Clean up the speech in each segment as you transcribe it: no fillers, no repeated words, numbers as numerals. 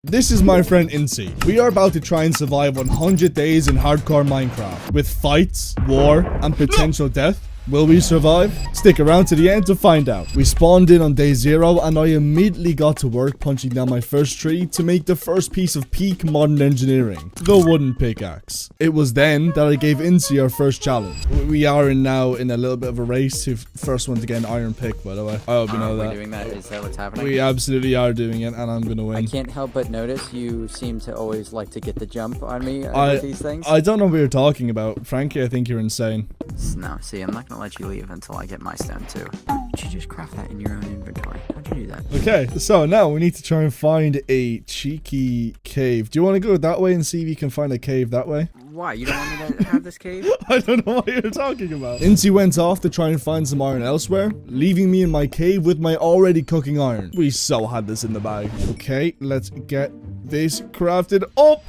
This is my friend Incy. We are about to try and survive 100 days in hardcore Minecraft with fights, war, and potential death. Will we survive? Stick around to the end to find out. We spawned in on day 0 and I immediately got to work punching down my first tree to make the first piece of peak modern engineering, the wooden pickaxe. It was then that I gave Incy our first challenge. We are now in a little bit of a race to first one to get an iron pick, by the way. I hope you know that. Are we doing that? Is that what's happening? We absolutely are doing it and I'm gonna win. I can't help but notice you seem to always like to get the jump on me with these things. I don't know what you're talking about. Frankly, I think you're insane. No, see, I'm not gonna let you leave until I get my stone too. Did you just craft that in your own inventory? How'd you do that? Okay, so now we need to try and find a cheeky cave. Do you want to go that way and see if you can find a cave that way? Why? You don't want me to have this cave? I don't know what you're talking about. Incy went off to try and find some iron elsewhere, leaving me in my cave with my already cooking iron. We so had this in the bag. Okay, let's get this crafted up.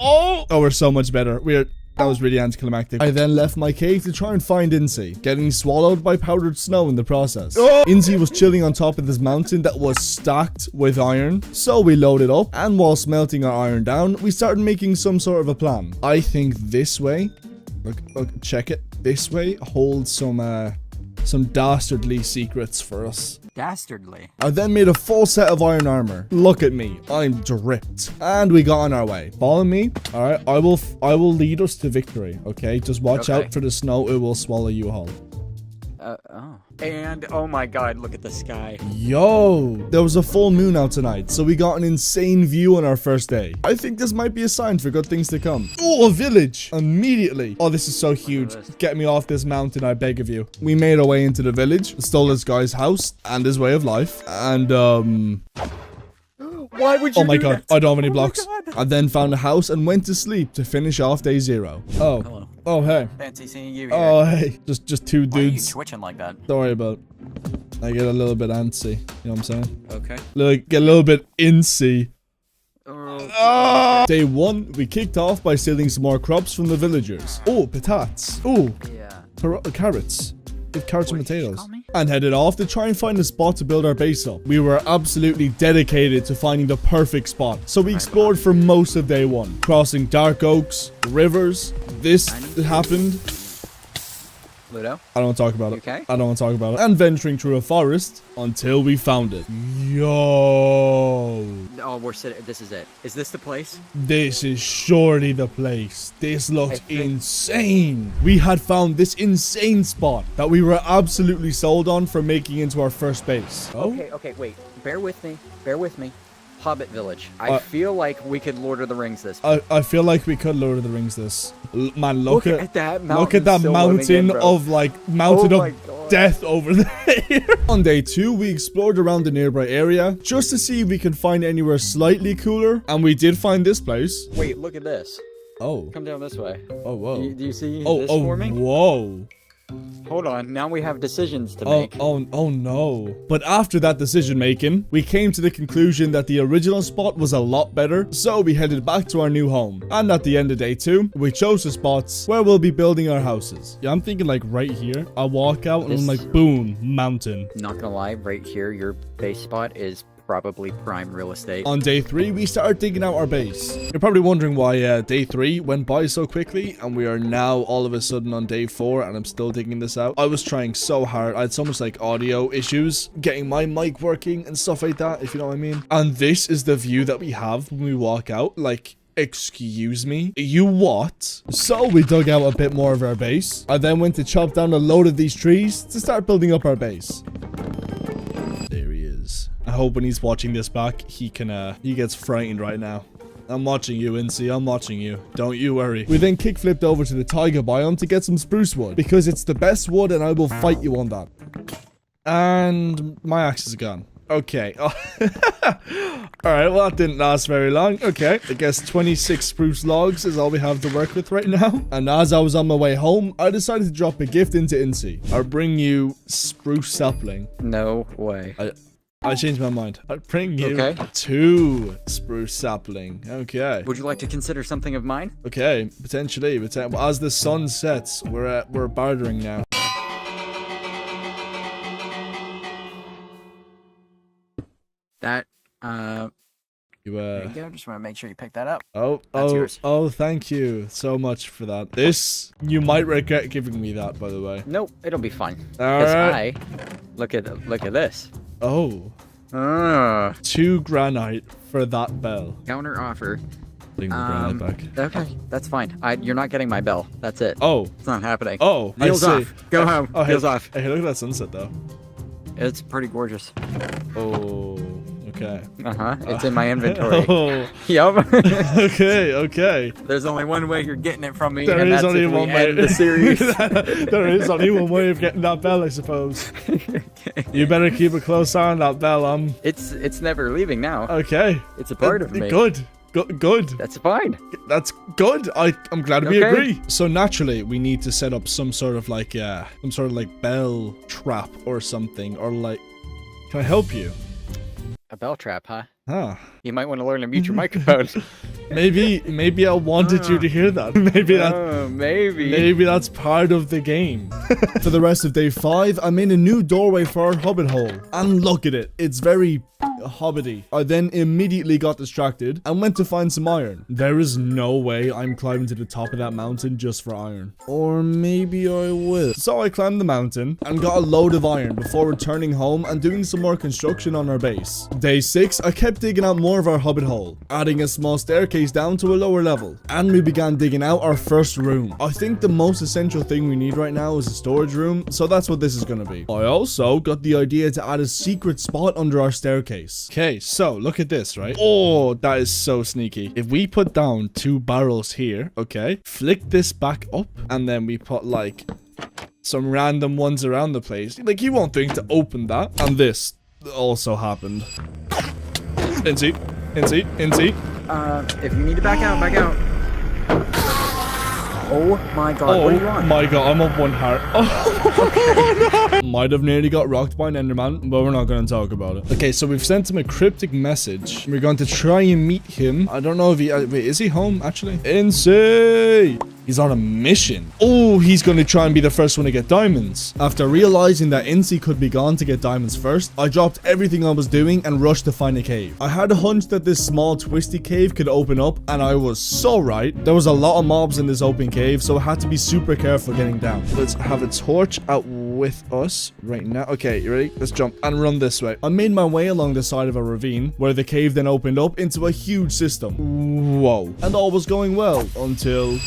Oh, we're so much better. That was really anticlimactic. I then left my cave to try and find Incy, getting swallowed by powdered snow in the process. Incy was chilling on top of this mountain that was stacked with iron, so we loaded up, and while smelting our iron down, we started making some sort of a plan. I think this way, look, check it, this way holds some dastardly secrets for us. Dastardly. I then made a full set of iron armor. Look at me, I'm dripped. And we got on our way. Follow me. All right, I will lead us to victory. Okay, just watch out for the snow. It will swallow you whole. Oh. And, oh my god, look at the sky. Yo, there was a full moon out tonight, so we got an insane view on our first day. I think this might be a sign for good things to come. Oh, a village! Immediately. Oh, this is so huge. Get me off this mountain, I beg of you. We made our way into the village, stole this guy's house and his way of life, and, Why would you oh my god, that? I don't have any blocks. I then found a house and went to sleep to finish off day 0. Oh. Hello. Oh, hey. Fancy seeing you here. Oh, hey. Just two dudes. Why are you twitching like that? Sorry about it. I get a little bit antsy. You know what I'm saying? Okay. Get a little bit incy. Day 1, we kicked off by stealing some more crops from the villagers. Oh, patatas. Oh, Yeah. carrots. With carrots and What did you potatoes. call me? And headed off to try and find a spot to build our base up. We were absolutely dedicated to finding the perfect spot, so we explored for most of day 1, crossing dark oaks, rivers. This happened. Ludo? I don't want to talk about it. Okay. I don't want to talk about it. And venturing through a forest until we found it. Yo. Oh, we're sitting. This is it. Is this the place? This is surely the place. This looked insane. We had found this insane spot that we were absolutely sold on for making into our first base. Oh? Okay, wait. Bear with me. Hobbit village. I feel like we could Lord of the Rings this. I feel like we could Lord of the Rings this. Man, look at that mountain. Look at that mountain of death over there. On day 2, we explored around the nearby area just to see if we could find anywhere slightly cooler, and we did find this place. Wait, look at this. Oh. Come down this way. Oh, whoa. Do you see this forming? Whoa. Hold on. Now we have decisions to make. Oh no. But after that decision making, we came to the conclusion that the original spot was a lot better, so we headed back to our new home. And at the end of day 2, we chose the spots where we'll be building our houses. Yeah, I'm thinking like right here. I walk out and I'm like, boom, mountain. Not gonna lie, right here, your base spot is probably prime real estate. On day 3, we started digging out our base. You're probably wondering why day 3 went by so quickly, and we are now all of a sudden on day 4, and I'm still digging this out. I was trying so hard. I had so much like audio issues, getting my mic working and stuff like that, if you know what I mean. And this is the view that we have when we walk out. Like, excuse me? You what? So we dug out a bit more of our base. I then went to chop down a load of these trees to start building up our base. There he is. I hope when he's watching this back, he gets frightened right now. I'm watching you, Incy. I'm watching you. Don't you worry. We then kick-flipped over to the taiga biome to get some spruce wood, because it's the best wood and I will fight you on that. And my axe is gone. Okay. Alright, well that didn't last very long. Okay, I guess 26 spruce logs is all we have to work with right now. And as I was on my way home, I decided to drop a gift into Incy. I'll bring you spruce sapling. No way. I changed my mind. I'll bring you 2 spruce sapling. Okay. Would you like to consider something of mine? Okay, potentially. As the sun sets, we're bartering now. That There you go. Just want to make sure you pick that up. Oh, yours. oh, thank you so much for that. This, you might regret giving me that, by the way. Nope, it'll be fine. All right. Look at this. Oh. 2 granite for that bell. Counter offer. Bring the granite back. Okay, that's fine. You're not getting my bell. That's it. Oh. It's not happening. Oh, Deal's off. Go home. Oh, Deal's off. Hey, look at that sunset, though. It's pretty gorgeous. Oh, okay. It's in my inventory. Oh. Yep. Okay. There's only one way you're getting it from me, There and is that's only if we one way. end the series. There is only one way of getting that bell, I suppose. Okay. You better keep a close eye on that bell. It's never leaving now. Okay. It's a part of me. Good. Good. That's fine. That's good. I'm glad we Okay. agree. So naturally, we need to set up some sort of like bell trap or something, or like. Can I help you? A bell trap, huh? Huh. You might want to learn to mute your microphone. Maybe I wanted you to hear that. Maybe that's part of the game. For the rest of day 5, I made a new doorway for our hobbit hole. And look at it. It's very hobbity. I then immediately got distracted and went to find some iron. There is no way I'm climbing to the top of that mountain just for iron. Or maybe I will. So I climbed the mountain and got a load of iron before returning home and doing some more construction on our base. Day 6, I kept digging out more of our hobbit hole, adding a small staircase down to a lower level. And we began digging out our first room. I think the most essential thing we need right now is a storage room, so that's what this is gonna be. I also got the idea to add a secret spot under our staircase. Okay, so look at this, right? Oh, that is so sneaky. If we put down 2 barrels here, okay, flick this back up, and then we put like some random ones around the place. Like, you won't think to open that. And this also happened. In seat. If you need to back out, back out. Oh my god, what are you on? Oh my god, I'm on 1 heart. Oh, no. Might have nearly got rocked by an enderman, but we're not going to talk about it. Okay, so we've sent him a cryptic message. We're going to try and meet him. I don't know if he... wait, is he home, actually? Insane! He's on a mission. Oh, he's going to try and be the first one to get diamonds. After realizing that Incy could be gone to get diamonds first, I dropped everything I was doing and rushed to find a cave. I had a hunch that this small twisty cave could open up, and I was so right. There was a lot of mobs in this open cave, so I had to be super careful getting down. Let's have a torch out with us right now. Okay, you ready? Let's jump and run this way. I made my way along the side of a ravine, where the cave then opened up into a huge system. Whoa. And all was going well until...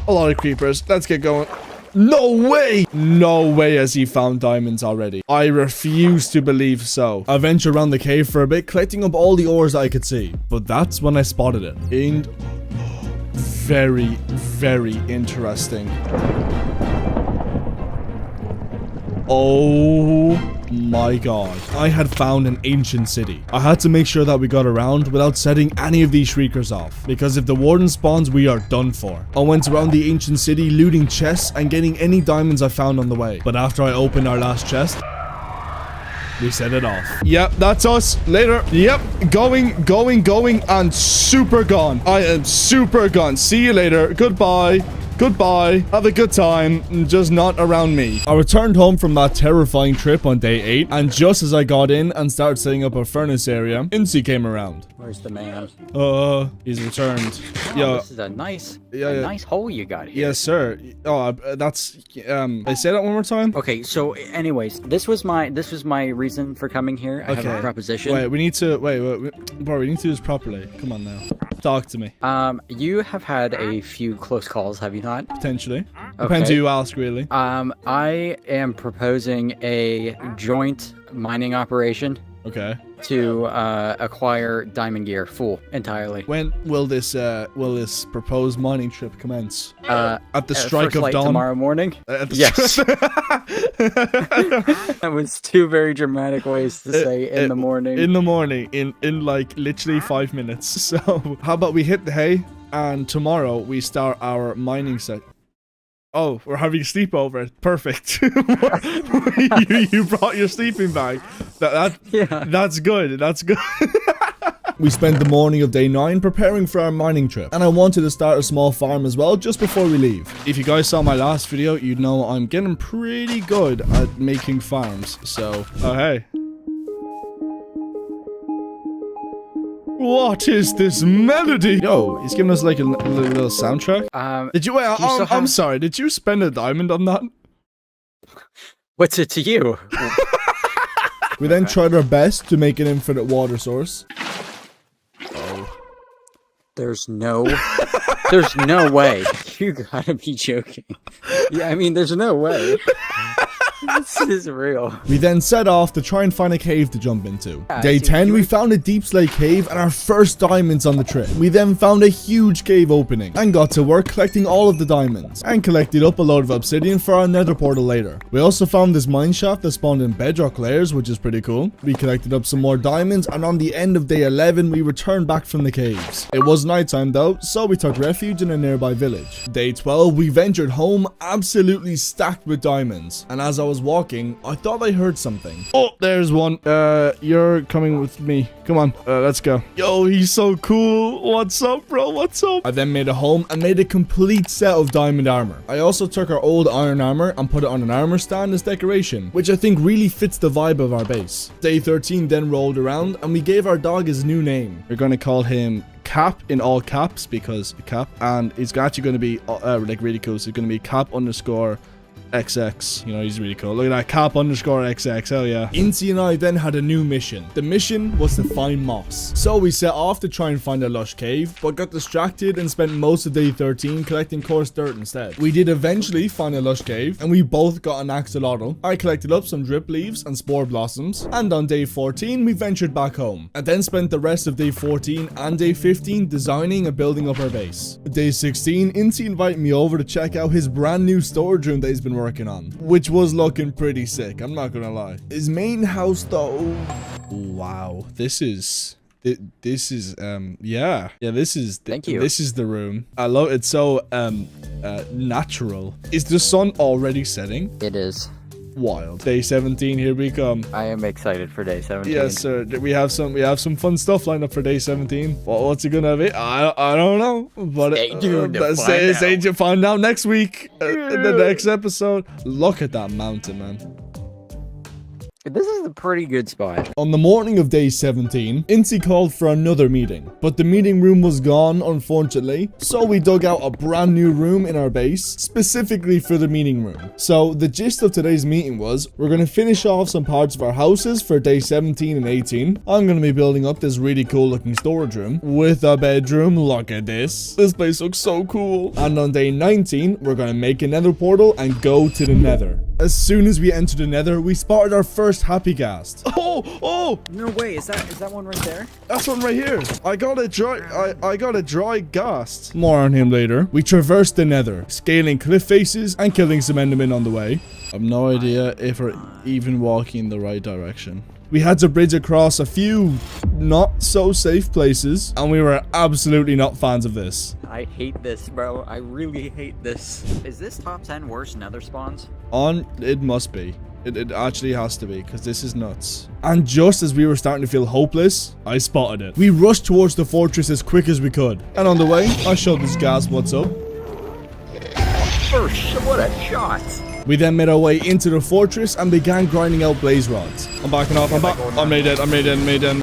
a lot of creepers. Let's get going. No way! No way has he found diamonds already. I refuse to believe so. I ventured around the cave for a bit, collecting up all the ores that I could see. But that's when I spotted it. And very, very interesting. Oh my god. I had found an ancient city. I had to make sure that we got around without setting any of these shriekers off, because if the warden spawns, we are done for. I went around the ancient city looting chests and getting any diamonds I found on the way. But after I opened our last chest, we set it off. Yep, that's us. Later. Yep, going, and super gone. I am super gone. See you later. Goodbye. Have a good time, just not around me. I returned home from that terrifying trip on day 8, and just as I got in and started setting up a furnace area, Incy came around. Where's the man? He's returned. Oh, this is a nice hole you got here. Yes, sir. Oh, that's I say that one more time. Okay, so anyways, this was my reason for coming here. I have a proposition. Wait, we need to bro, we need to do this properly. Come on now. Talk to me. You have had a few close calls, have you not? Potentially. Depends who you ask, really. I am proposing a joint mining operation. Okay. To acquire diamond gear entirely. When will this proposed mining trip commence? At the strike of dawn tomorrow morning. Yes. That was 2 very dramatic ways to say in the morning. In the morning, in like literally 5 minutes. So how about we hit the hay, and tomorrow we start our mining set. Oh, we're having a sleepover. Perfect. you brought your sleeping bag. That's good. That's good. We spent the morning of day 9 preparing for our mining trip, and I wanted to start a small farm as well just before we leave. If you guys saw my last video, you'd know I'm getting pretty good at making farms. So, hey. What is this melody? Yo, he's giving us like a little soundtrack. Did you? Wait, I'm sorry. Did you spend a diamond on that? What's it to you? We then tried our best to make an infinite water source. There's no way. You gotta be joking. Yeah, I mean, there's no way. This is real. We then set off to try and find a cave to jump into. Yeah, Day 10, we found a deep slate cave and our first diamonds on the trip. We then found a huge cave opening and got to work collecting all of the diamonds and collected up a load of obsidian for our nether portal later. We also found this mine shaft that spawned in bedrock layers, which is pretty cool. We collected up some more diamonds, and on the end of day 11, we returned back from the caves. It was nighttime though, so we took refuge in a nearby village. Day 12, we ventured home absolutely stacked with diamonds, and as I was walking, I thought I heard something. Oh, there's one. You're coming with me. Come on, let's go. Yo, he's so cool. What's up, bro? What's up? I then made a home and made a complete set of diamond armor. I also took our old iron armor and put it on an armor stand as decoration, which I think really fits the vibe of our base. Day 13 then rolled around and we gave our dog his new name. We're going to call him Cap in all caps because Cap, and it's actually going to be like really cool. So it's going to be Cap _ XX, you know, he's really cool. Look at that, Cap _ XX, hell yeah. Incy and I then had a new mission. The mission was to find moss. So we set off to try and find a lush cave, but got distracted and spent most of day 13 collecting coarse dirt instead. We did eventually find a lush cave, and we both got an axolotl. I collected up some drip leaves and spore blossoms, and on day 14 we ventured back home, and then spent the rest of day 14 and day 15 designing and building up our base. Day 16, Incy invited me over to check out his brand new storage room that he's been working on, which was looking pretty sick, I'm not gonna lie. His main house though, wow, this is yeah, this is Thank you. This is the room. I love it. So natural. Is the sun already setting? It is. Wild. Day 17, here we come. I am excited for day 17. Yes, sir. We have some fun stuff lined up for day 17. What's it gonna be? I don't know. But stay tuned to find out next week in the next episode. Look at that mountain, man. This is a pretty good spot. On the morning of day 17, Incy called for another meeting, but the meeting room was gone, unfortunately, so we dug out a brand new room in our base, specifically for the meeting room. So the gist of today's meeting was, we're going to finish off some parts of our houses for day 17 and 18. I'm going to be building up this really cool looking storage room with a bedroom. Look at this. This place looks so cool. And on day 19, we're going to make a nether portal and go to the nether. As soon as we entered the nether, we spotted our first happy ghast. Oh! No way, is that one right there? That's one right here. I got a dry ghast. More on him later. We traversed the nether, scaling cliff faces and killing some endermen on the way. I have no idea if we're even walking in the right direction. We had to bridge across a few not so safe places, and we were absolutely not fans of this. I hate this, bro. I really hate this. Is this top 10 worst nether spawns? It must be. It actually has to be, because this is nuts. And just as we were starting to feel hopeless, I spotted it. We rushed towards the fortress as quick as we could. And on the way, I showed this gas what's up. What a shot! We then made our way into the fortress and began grinding out blaze rods. I'm backing off, I'm made it. Oh,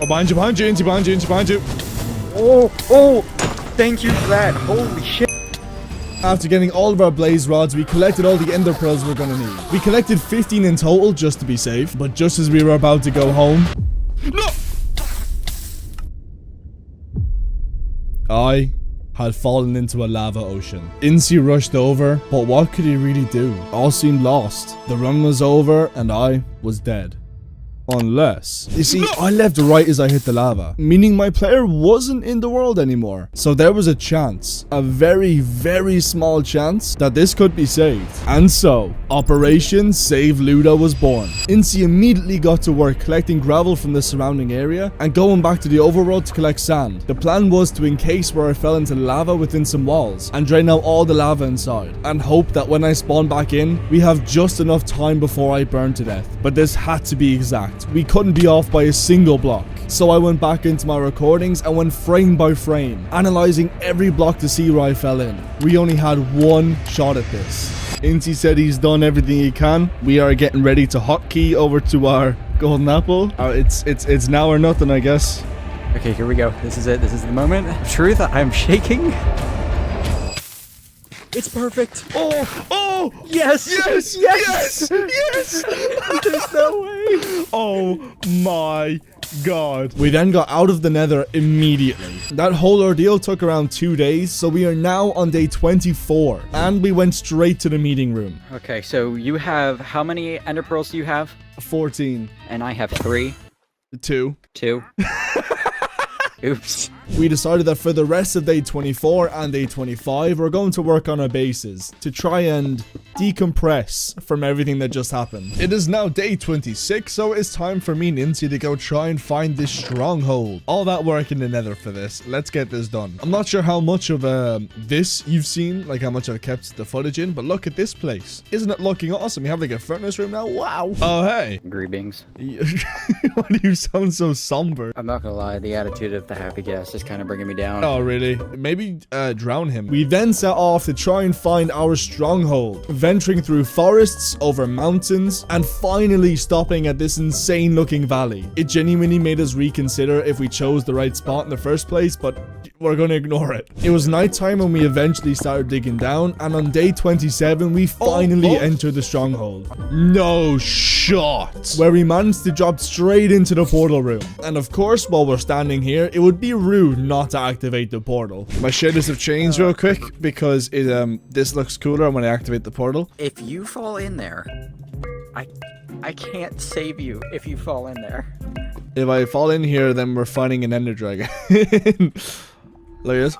behind you, Incy, behind you. Oh, thank you for that. Holy shit. After getting all of our blaze rods, we collected all the ender pearls we're gonna need. We collected 15 in total just to be safe, but just as we were about to go home... No! I had fallen into a lava ocean. Incy rushed over, but what could he really do? All seemed lost. The run was over, and I was dead. Unless, you see, I left right as I hit the lava, meaning my player wasn't in the world anymore. So there was a chance, a very, very small chance, that this could be saved. And so, Operation Save Ludo was born. Incy immediately got to work collecting gravel from the surrounding area and going back to the overworld to collect sand. The plan was to encase where I fell into lava within some walls and drain out all the lava inside, and hope that when I spawn back in, we have just enough time before I burn to death. But this had to be exact. We couldn't be off by a single block. So I went back into my recordings and went frame by frame, analyzing every block to see where I fell in. We only had one shot at this. Incy said he's done everything he can. We are getting ready to hotkey over to our golden apple. It's now or nothing, I guess. Okay, here we go. This is it. This is the moment. Truth, I'm shaking. It's perfect. Oh, Yes. yes, yes, yes. There's no way. Oh my god. We then got out of the nether immediately. That whole ordeal took around 2 days, so we are now on day 24. And we went straight to the meeting room. Okay, so you have, how many ender pearls do you have? 14. And I have 3. 2. 2. Oops. We decided that for the rest of day 24 and day 25, we're going to work on our bases to try and decompress from everything that just happened. It is now day 26, so it's time for me and Incy to go try and find this stronghold. All that work in the nether for this. Let's get this done. I'm not sure how much of this you've seen, like how much I've kept the footage in, but look at this place. Isn't it looking awesome? We have like a furnace room now. Wow. Oh, hey. Greetings. Why do you sound so somber? I'm not gonna lie, the attitude of the happy guest is kind of bringing me down. Oh, really? Maybe drown him. We then set off to try and find our stronghold, venturing through forests, over mountains, and finally stopping at this insane looking valley. It genuinely made us reconsider if we chose the right spot in the first place, but we're gonna ignore it. It was nighttime when we eventually started digging down, and on day 27, we finally entered the stronghold. No shot! Where we managed to drop straight into the portal room. And of course, while we're standing here, it would be rude not to activate the portal. My shaders have changed real quick because this looks cooler when I activate the portal. If you fall in there, I can't save you if you fall in there. If I fall in here, then we're finding an ender dragon. Look at this.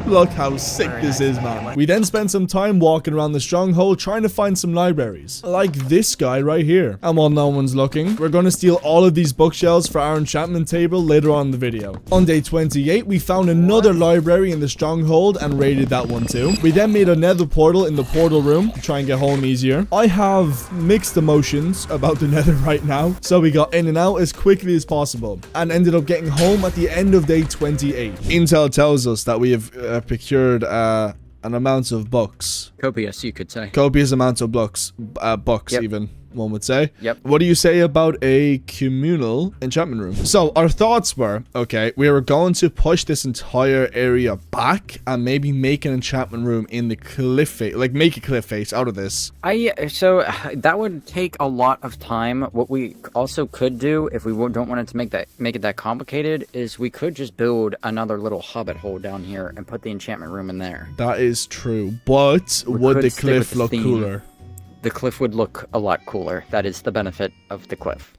Look how sick this is, man. We then spent some time walking around the stronghold trying to find some libraries, like this guy right here. And while no one's looking, we're going to steal all of these bookshelves for our enchantment table later on in the video. On day 28, we found another library in the stronghold and raided that one too. We then made a nether portal in the portal room to try and get home easier. I have mixed emotions about the nether right now, so we got in and out as quickly as possible and ended up getting home at the end of day 28. Intel tells us that we have procured an amount of books. Copious, you could say. Copious amounts of books, Yep. even, one would say. Yep. What do you say about a communal enchantment room? So our thoughts were, okay, we were going to push this entire area back and maybe make an enchantment room in the cliff face, like make a cliff face out of this. So that would take a lot of time. What we also could do, if we don't want it to make it that complicated, is we could just build another little hobbit hole down here and put the enchantment room in there. That is true, but would the cliff look cooler? The cliff would look a lot cooler. That is the benefit of the cliff.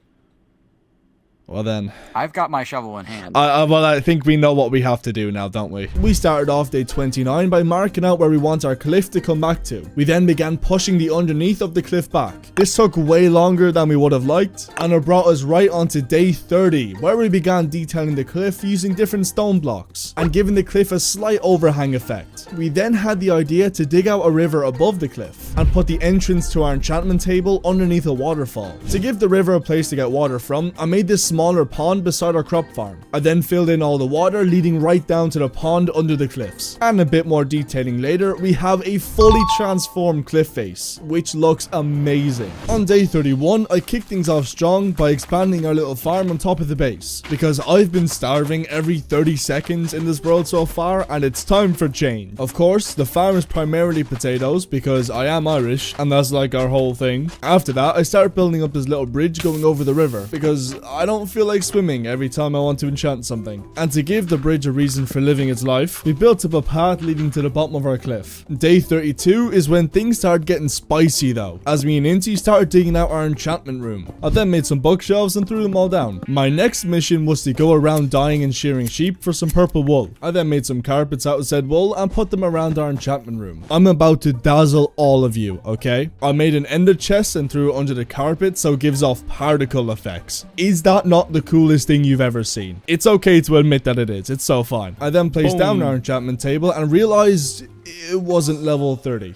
Well then, I've got my shovel in hand. well, I think we know what we have to do now, don't we? We started off day 29 by marking out where we want our cliff to come back to. We then began pushing the underneath of the cliff back. This took way longer than we would have liked, and it brought us right onto day 30, where we began detailing the cliff using different stone blocks, and giving the cliff a slight overhang effect. We then had the idea to dig out a river above the cliff, and put the entrance to our enchantment table underneath a waterfall. To give the river a place to get water from, I made this smaller pond beside our crop farm. I then filled in all the water leading right down to the pond under the cliffs. And a bit more detailing later, we have a fully transformed cliff face, which looks amazing. On day 31, I kicked things off strong by expanding our little farm on top of the base, because I've been starving every 30 seconds in this world so far, and it's time for change. Of course, the farm is primarily potatoes, because I am Irish, and that's like our whole thing. After that, I started building up this little bridge going over the river, because I don't feel like swimming every time I want to enchant something. And to give the bridge a reason for living its life, we built up a path leading to the bottom of our cliff. Day 32 is when things started getting spicy though, as me and Inty started digging out our enchantment room. I then made some bookshelves and threw them all down. My next mission was to go around dyeing and shearing sheep for some purple wool. I then made some carpets out of said wool and put them around our enchantment room. I'm about to dazzle all of you, okay? I made an ender chest and threw it under the carpet so it gives off particle effects. Is that not the coolest thing you've ever seen? It's okay to admit that it is. It's so fun. I then placed down our enchantment table and realized it wasn't level 30.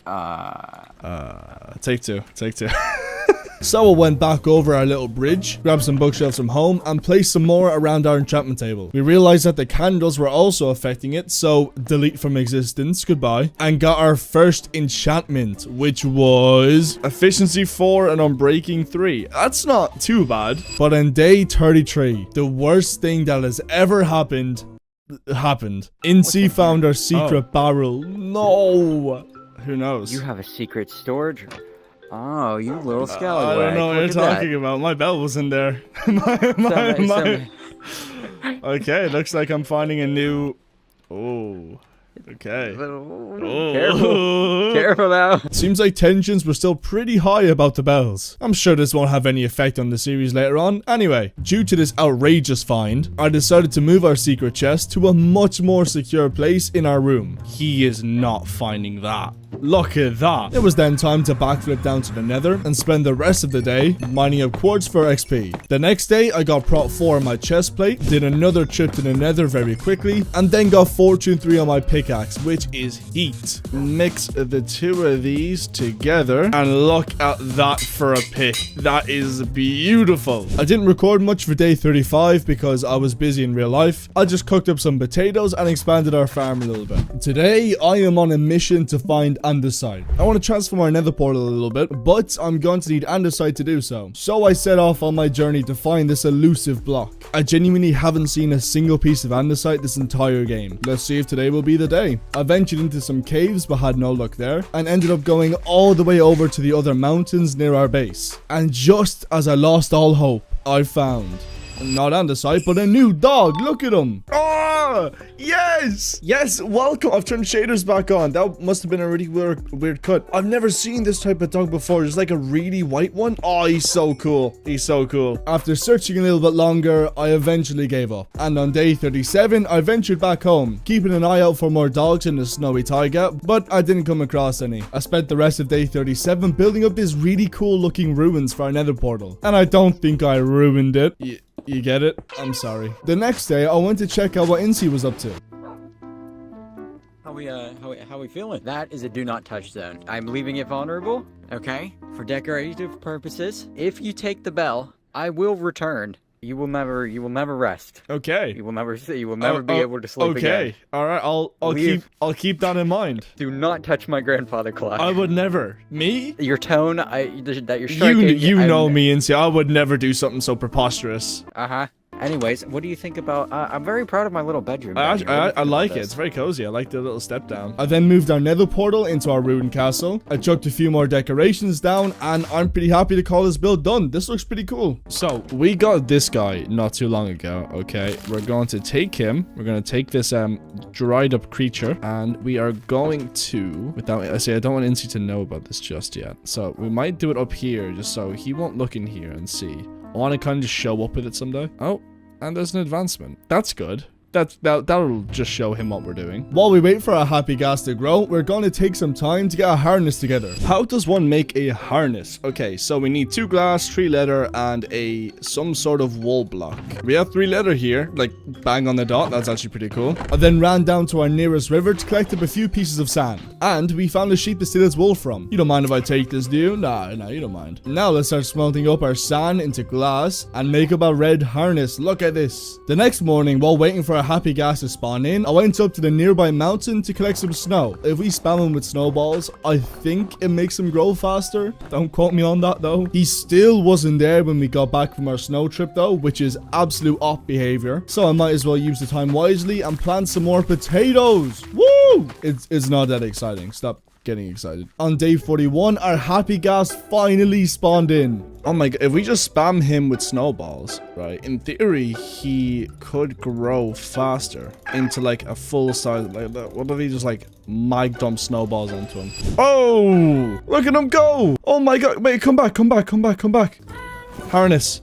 Take two. So I went back over our little bridge, grabbed some bookshelves from home, and placed some more around our enchantment table. We realized that the candles were also affecting it, so delete from existence, goodbye, and got our first enchantment, which was efficiency 4 and unbreaking 3. That's not too bad. But on day 33, the worst thing that has ever happened. Incy found our secret barrel. No. Who knows? You have a secret storage. Oh, you little scallywag. I don't know what you're talking about. My belt was in there. Okay, looks like I'm finding a new... Oh, okay. Careful now. Seems like tensions were still pretty high about the bells. I'm sure this won't have any effect on the series later on. Anyway, due to this outrageous find, I decided to move our secret chest to a much more secure place in our room. He is not finding that. Look at that. It was then time to backflip down to the Nether and spend the rest of the day mining up quartz for XP. The next day, I got prot 4 on my chest plate, did another trip to the Nether very quickly, and then got fortune 3 on my pickaxe, which is heat. Mix the two of these together, and look at that for a pick. That is beautiful. I didn't record much for day 35 because I was busy in real life. I just cooked up some potatoes and expanded our farm a little bit. Today, I am on a mission to find andesite. I want to transform our nether portal a little bit, but I'm going to need andesite to do so. So I set off on my journey to find this elusive block. I genuinely haven't seen a single piece of andesite this entire game. Let's see if today will be the day. I ventured into some caves but had no luck there, and ended up going all the way over to the other mountains near our base. And just as I lost all hope, I found not andesite, but a new dog. Look at him. Oh, yes. Yes, welcome. I've turned shaders back on. That must have been a really weird cut. I've never seen this type of dog before. There's like a really white one. Oh, he's so cool. He's so cool. After searching a little bit longer, I eventually gave up. And on day 37, I ventured back home, keeping an eye out for more dogs in the snowy taiga, but I didn't come across any. I spent the rest of day 37 building up this really cool looking ruins for our nether portal. And I don't think I ruined it. You get it? I'm sorry. The next day, I went to check out what Incy was up to. How we feeling? That is a do not touch zone. I'm leaving it vulnerable, okay? For decorative purposes. If you take the bell, I will return. You will never rest. Okay. You will never be able to sleep again. Okay. All right. I'll keep that in mind. Do not touch my grandfather clock. I would never. Me? Your tone, that you're striking. You know me, Incy. I would never do something so preposterous. Anyways, what do you think about... I'm very proud of my little bedroom. I like it. It's very cozy. I like the little step down. I then moved our nether portal into our ruined castle. I chucked a few more decorations down, and I'm pretty happy to call this build done. This looks pretty cool. So, we got this guy not too long ago, okay? We're going to take him. We're going to take this dried up creature, and we are going to... I don't want Incy to know about this just yet. So, we might do it up here, just so he won't look in here and see. I want to kind of just show up with it someday. Oh, and there's an advancement. That's good. That'll just show him what we're doing. While we wait for our happy gas to grow, we're going to take some time to get a harness together. How does one make a harness? Okay, so we need 2 glass, 3 leather, and some sort of wool block. We have 3 leather here, like bang on the dot. That's actually pretty cool. I then ran down to our nearest river to collect up a few pieces of sand. And we found a sheep to steal its wool from. You don't mind if I take this, do you? Nah, you don't mind. Now let's start smelting up our sand into glass and make up a red harness. Look at this. The next morning, while waiting for our happy gas to spawn in, I went up to the nearby mountain to collect some snow. If we spam him with snowballs, I think it makes him grow faster. Don't quote me on that though. He still wasn't there when we got back from our snow trip though, which is absolute op behavior. So I might as well use the time wisely and plant some more potatoes. Woo! It's not that exciting. Stop getting excited. On day 41, our happy gas finally spawned in. Oh my god, if we just spam him with snowballs, right, in theory, he could grow faster into like a full size. Like, what if he just like mic dump snowballs onto him? Oh, look at him go. Oh my god, wait, come back. Harness.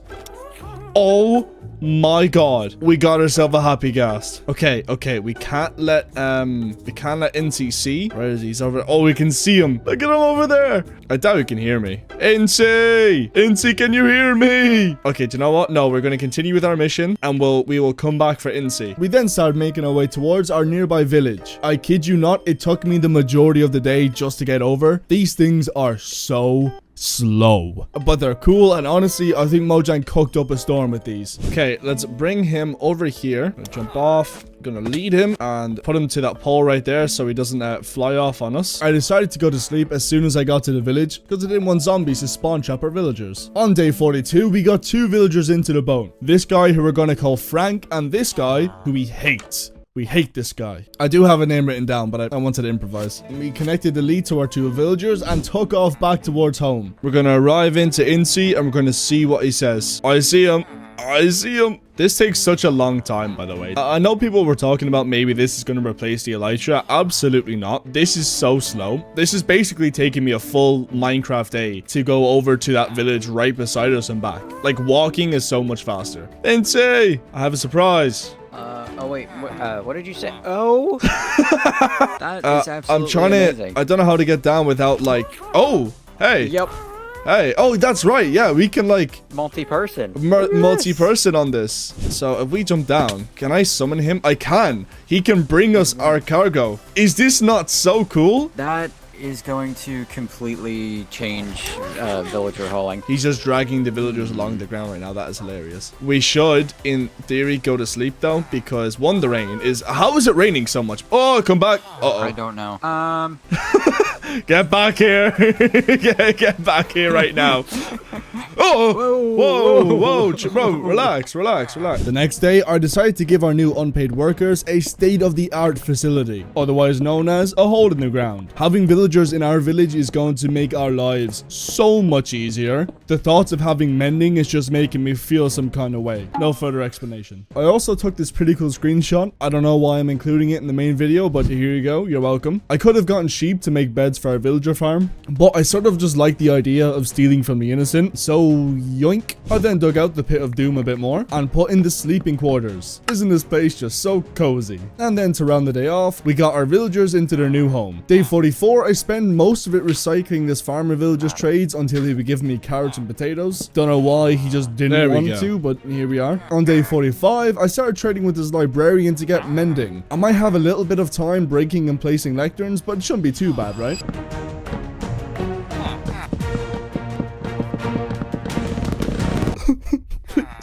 Oh my god, we got ourselves a happy ghast. Okay, we can't let Incy see. Where is he? He's over. Oh, we can see him. Look at him over there. I doubt he can hear me. Incy, can you hear me? Okay, do you know what? No, we're going to continue with our mission, and we will come back for Incy. We then started making our way towards our nearby village. I kid you not, it took me the majority of the day just to get over. These things are so slow. But they're cool, and honestly, I think Mojang cooked up a storm with these. Okay, let's bring him over here. Jump off. Gonna lead him and put him to that pole right there so he doesn't fly off on us. I decided to go to sleep as soon as I got to the village because I didn't want zombies to spawn trap our villagers. On day 42, we got 2 villagers into the bone. This guy who we're gonna call Frank, and this guy who we hate. We hate this guy. I do have a name written down, but I wanted to improvise. We connected the lead to our 2 villagers and took off back towards home. We're gonna arrive into Incy and we're gonna see what he says. I see him. I see him. This takes such a long time, by the way. I know people were talking about maybe this is going to replace the elytra. Absolutely not. This is so slow. This is basically taking me a full Minecraft day to go over to that village right beside us and back. Like, walking is so much faster. Incy, I have a surprise. Oh wait, what did you say? Oh, that is absolutely I'm trying amazing. to, I don't know how to get down without like, oh, hey. Yep. Hey, oh, that's right. Yeah, we can like Multi-person. Multi-person on this. So if we jump down, can I summon him? I can. He can bring us our cargo. Is this not so cool? That is going to completely change villager hauling. He's just dragging the villagers along the ground right now. That is hilarious. We should, in theory, go to sleep though, because one, the rain is... How is it raining so much? Oh, come back. Uh-oh. I don't know. Get back here. get back here right now. Oh, whoa, bro, relax. The next day, I decided to give our new unpaid workers a state-of-the-art facility, otherwise known as a hole in the ground. Having villagers in our village is going to make our lives so much easier. The thoughts of having mending is just making me feel some kind of way. No further explanation. I also took this pretty cool screenshot. I don't know why I'm including it in the main video, but here you go. You're welcome. I could have gotten sheep to make beds for our villager farm, but I sort of just like the idea of stealing from the innocent, so yoink. I then dug out the pit of doom a bit more and put in the sleeping quarters. Isn't this place just so cozy? And then to round the day off, we got our villagers into their new home. Day 44, I spent most of it recycling this farmer villager's trades until he would give me carrots and potatoes. Don't know why he just didn't want to, but here we are. On day 45, I started trading with this librarian to get mending. I might have a little bit of time breaking and placing lecterns, but it shouldn't be too bad, right?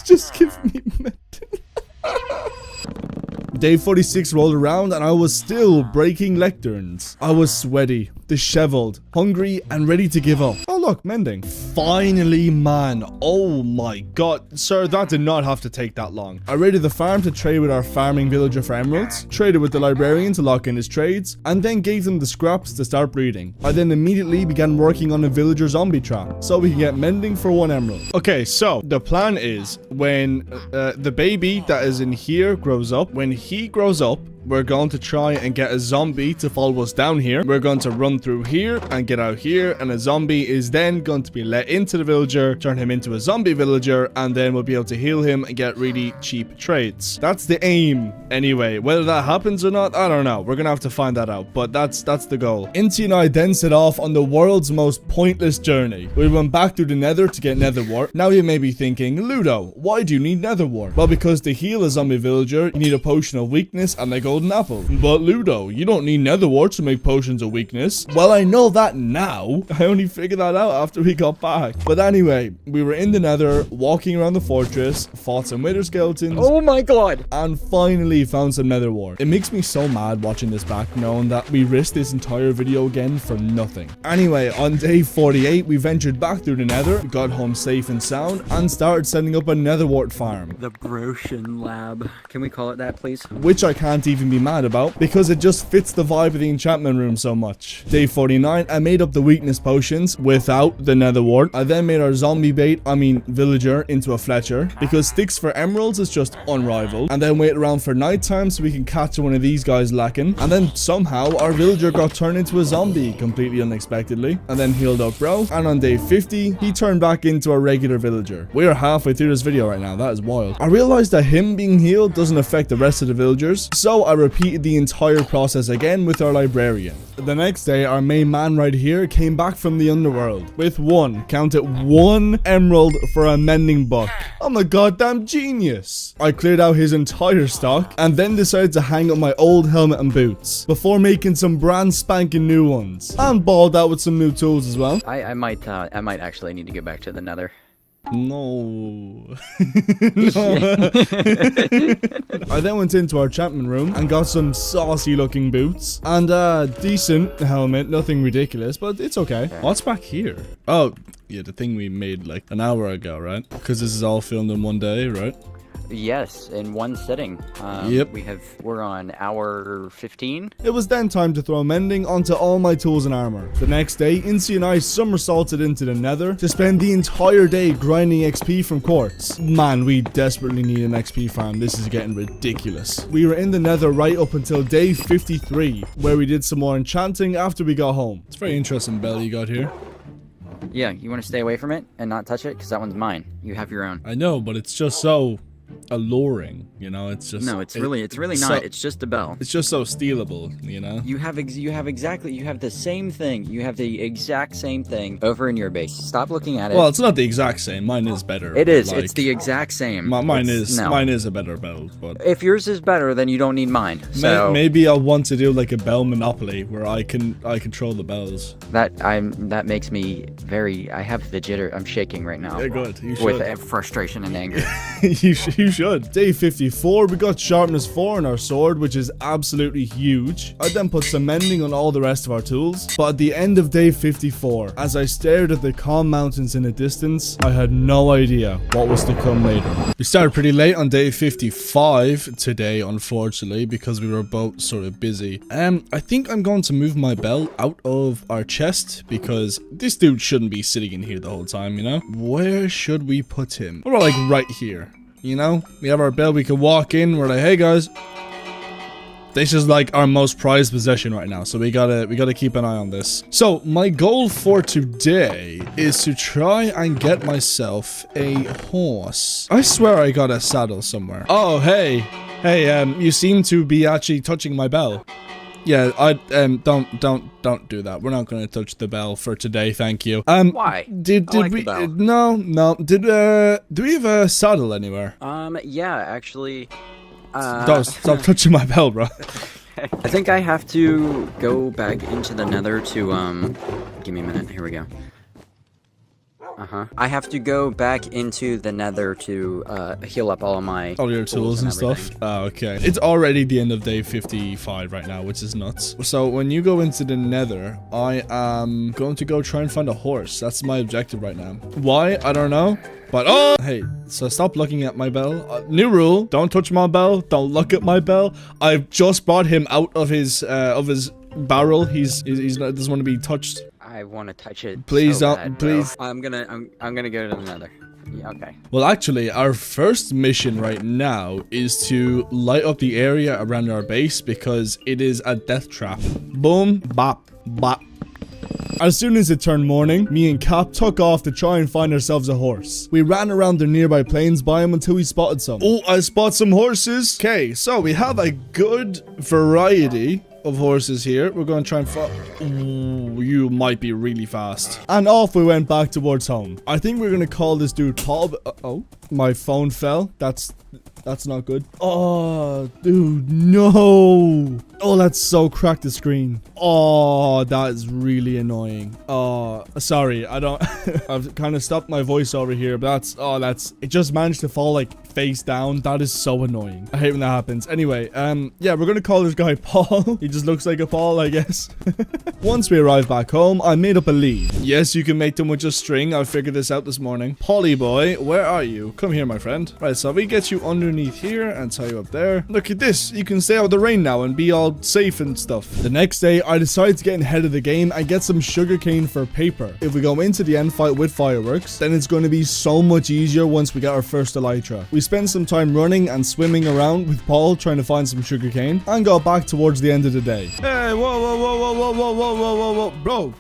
Just give me mending. Day 46 rolled around and I was still breaking lecterns. I was sweaty, disheveled, hungry, and ready to give up. Oh look, mending. Finally, man. Oh my god. Sir, that did not have to take that long. I raided the farm to trade with our farming villager for emeralds, traded with the librarian to lock in his trades, and then gave them the scraps to start breeding. I then immediately began working on a villager zombie trap, so we can get mending for 1 emerald. Okay, so the plan is when the baby that is in here grows up, when he grows up, we're going to try and get a zombie to follow us down here. We're going to run through here and get out here, and a zombie is then going to be let into the villager, turn him into a zombie villager, and then we'll be able to heal him and get really cheap trades. That's the aim. Anyway, whether that happens or not, I don't know. We're gonna have to find that out, but that's the goal. Incy and I then set off on the world's most pointless journey. We went back through the Nether to get Nether wart. Now you may be thinking, Ludo, why do you need Nether wart? Well, because to heal a zombie villager, you need a potion of weakness and a golden apple. But Ludo, you don't need nether warts to make potions of weakness. Well, I know that now. I only figured that out after we got back. But anyway, we were in the Nether, walking around the fortress, fought some wither skeletons. Oh my god. And finally found some nether wart. It makes me so mad watching this back, knowing that we risked this entire video again for nothing. Anyway, on day 48, we ventured back through the Nether, got home safe and sound, and started setting up a nether wart farm. The Broshan lab. Can we call it that, please? Which I can't even be mad about because it just fits the vibe of the enchantment room so much. Day 49, I made up the weakness potions without the nether wart. I then made our zombie villager into a Fletcher because sticks for emeralds is just unrivaled, and then wait around for nighttime so we can catch one of these guys lacking, and then somehow our villager got turned into a zombie completely unexpectedly, and then healed up bro, and on day 50 he turned back into a regular villager. We are halfway through this video right now. That is wild. I realized that him being healed doesn't affect the rest of the villagers, so I I repeated the entire process again with our librarian. The next day, our main man right here came back from the underworld with count it, one emerald for a mending book. I'm a goddamn genius. I cleared out his entire stock and then decided to hang up my old helmet and boots before making some brand spanking new ones, and balled out with some new tools as well. I might actually need to get back to the Nether. No. I then went into our enchantment room and got some saucy looking boots and a decent helmet, nothing ridiculous, but it's okay. What's back here? Oh, yeah, the thing we made like an hour ago, right? Because this is all filmed in one day, right? Yes, in one sitting. Yep. We're on hour 15. It was then time to throw mending onto all my tools and armor. The next day, Incy and I somersaulted into the Nether to spend the entire day grinding XP from quartz. Man, we desperately need an XP farm. This is getting ridiculous. We were in the Nether right up until day 53, where we did some more enchanting after we got home. It's a very interesting bell you got here. Yeah, you want to stay away from it and not touch it? Because that one's mine. You have your own. I know, but it's just so alluring, you know. It's just it's really not. It's just a bell. It's just so stealable, you know. You have the same thing. You have the exact same thing over in your base. Stop looking at it. Well, it's not the exact same. Mine is better. It is. Like, it's the exact same. Mine is a better bell, but if yours is better, then you don't need mine. So maybe I'll want to do like a bell monopoly where I control the bells. That makes me very. I have the jitter. I'm shaking right now. Yeah, good. You should. With frustration and anger. You should. Day 54, we got sharpness 4 on our sword, which is absolutely huge. I then put some mending on all the rest of our tools. But at the end of day 54, as I stared at the calm mountains in the distance, I had no idea what was to come later. We started pretty late on day 55 today, unfortunately, because we were both sort of busy. I think I'm going to move my bell out of our chest because this dude shouldn't be sitting in here the whole time, you know? Where should we put him? What about like right here? You know, we have our bell, we can walk in, we're like, hey guys. This is like our most prized possession right now, so we gotta keep an eye on this. So my goal for today is to try and get myself a horse. I swear I got a saddle somewhere. Oh, hey, you seem to be actually touching my bell. Yeah, don't do that. We're not going to touch the bell for today, thank you. Why? Did we? No. Do we have a saddle anywhere? Yeah, actually. Stop touching my bell, bro. I think I have to go back into the Nether to give me a minute. Here we go. I have to go back into the Nether to heal up all your tools and stuff. Oh, okay. It's already the end of day 55 right now, which is nuts. So when you go into the Nether, I am going to go try and find a horse. That's my objective right now. Why? I don't know. But oh, hey, so stop looking at my bell. New rule: don't touch my bell. Don't look at my bell. I've just brought him out of his barrel. He doesn't want to be touched. I want to touch it. Please so don't. Bad, please. I'm gonna go to the Nether. Yeah, okay. Well, actually, our first mission right now is to light up the area around our base because it is a death trap. Boom, bop, bop. As soon as it turned morning, me and Cap took off to try and find ourselves a horse. We ran around the nearby plains biome until we spotted some. Oh, I spot some horses. Okay, so we have a good variety of horses here. We're going to try and Ooh, you might be really fast. And off we went back towards home. I think we're going to call this dude Paul. Oh, my phone fell. That's not good. Oh, dude, no. Oh, that's so cracked the screen. Oh, that is really annoying. Oh, sorry. I've kind of stopped my voice over here, but it just managed to fall like face down. That is so annoying. I hate when that happens. Anyway, yeah, we're going to call this guy Paul. He just looks like a Paul, I guess. Once we arrived back home, I made up a lead. Yes, you can make them with just string. I figured this out this morning. Polly boy, where are you? Come here, my friend. Right, so we get you underneath here and tie you up there. Look at this. You can stay out of the rain now and be all safe and stuff. The next day, I decided to get ahead of the game and get some sugarcane for paper. If we go into the end fight with fireworks, then it's going to be so much easier once we get our first elytra. We spent some time running and swimming around with Paul trying to find some sugarcane and got back towards the end of the day. Hey, whoa, bro,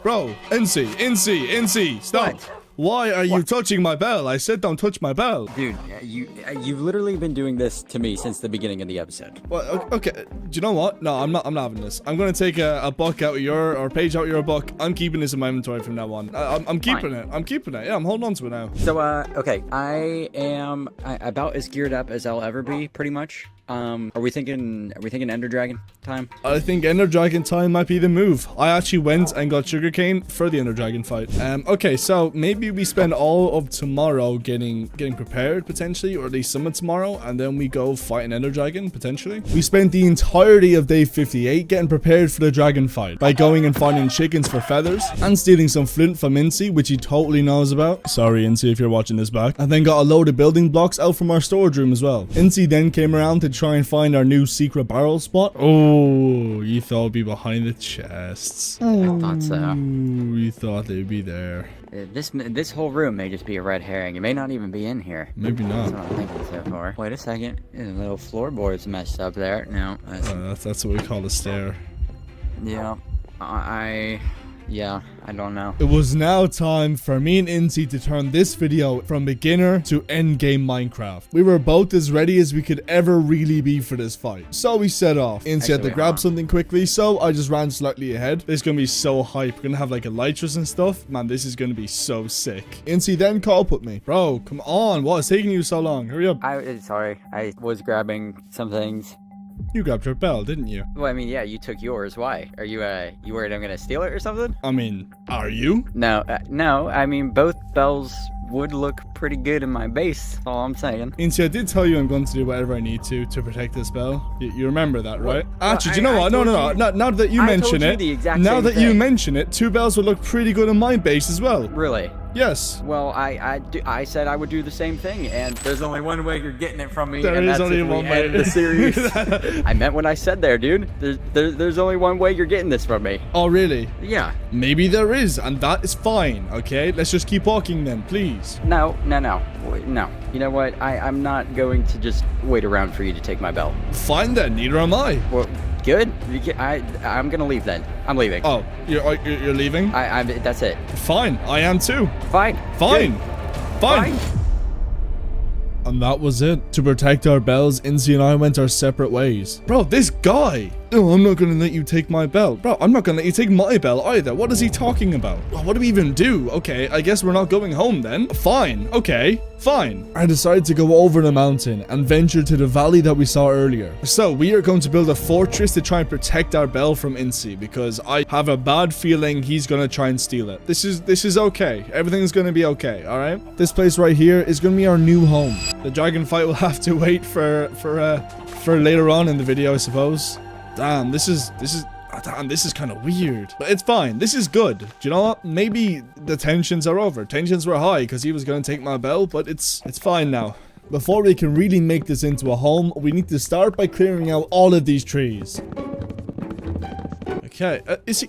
NC, stop. Why are you touching my bell? I said don't touch my bell. Dude, you've literally been doing this to me since the beginning of the episode. Well, okay. Do you know what? No, I'm not having this. I'm gonna take a book out of your, or page out of your book. I'm keeping this in my inventory from now on. I'm keeping it. I'm keeping it. Yeah, I'm holding on to it now. So, okay, I am about as geared up as I'll ever be, pretty much. Are we thinking Ender Dragon time? I think Ender Dragon time might be the move. I actually went and got sugarcane for the Ender Dragon fight. Okay, so maybe we spend all of tomorrow getting prepared potentially, or at least some of tomorrow, and then we go fight an Ender Dragon potentially. We spent the entirety of day 58 getting prepared for the dragon fight by going and finding chickens for feathers and stealing some flint from Incy, which he totally knows about. Sorry, Incy, if you're watching this back. And then got a load of building blocks out from our storage room as well. Incy then came around to try and find our new secret barrel spot. Oh, you thought it'd be behind the chests. I thought so. Ooh, you thought they'd be there. This whole room may just be a red herring. It may not even be in here. Maybe not. That's what I'm thinking so far. Wait a second. The little floorboard's messed up there. No. That's what we call a stair. Yeah. Yeah, I don't know. It was now time for me and Incy to turn this video from beginner to end game Minecraft. We were both as ready as we could ever really be for this fight. So we set off. Incy had to grab something quickly, so I just ran slightly ahead. This is gonna be so hype. We're gonna have like elytras and stuff. Man, this is gonna be so sick. Incy then caught up with me. Bro, come on. What is taking you so long? Hurry up. Sorry. I was grabbing some things. You grabbed your bell, didn't you? Well, I mean, yeah, you took yours. Why? Are you worried I'm gonna steal it or something? I mean, are you? No, no. I mean, both bells would look pretty good in my base. That's all I'm saying. Incy, I did tell you I'm going to do whatever I need to protect this bell. You remember that, right? Well, actually, do you know what? No. Now that you mention it, you mention it, 2 bells would look pretty good in my base as well. Really? Yes. Well, I said I would do the same thing, and there's only one way you're getting it from me, there and is that's only if we one way. end the series. I meant what I said there, dude. There's only one way you're getting this from me. Oh, really? Yeah. Maybe there is, and that is fine, okay? Let's just keep walking then, please. No. No. You know what? I'm not going to just wait around for you to take my bell. Fine then, neither am I. Well, good. I'm gonna leave then. I'm leaving. Oh, you're leaving? That's it. Fine, I am too. Fine. Fine. Fine. And that was it. To protect our bells, Incy and I went our separate ways. Bro, this guy! Oh, I'm not gonna let you take my bell. Bro, I'm not gonna let you take my bell either. What is he talking about? What do we even do? Okay, I guess we're not going home then. Fine. Okay. Fine. I decided to go over the mountain and venture to the valley that we saw earlier. So we are going to build a fortress to try and protect our bell from Incy, because I have a bad feeling he's gonna try and steal it. This is okay. Everything's gonna be okay, alright? This place right here is gonna be our new home. The dragon fight will have to wait for later on in the video, I suppose. Damn, this is kind of weird. But it's fine. This is good. Do you know what? Maybe the tensions are over. Tensions were high because he was going to take my bell, but it's fine now. Before we can really make this into a home, we need to start by clearing out all of these trees. Okay, is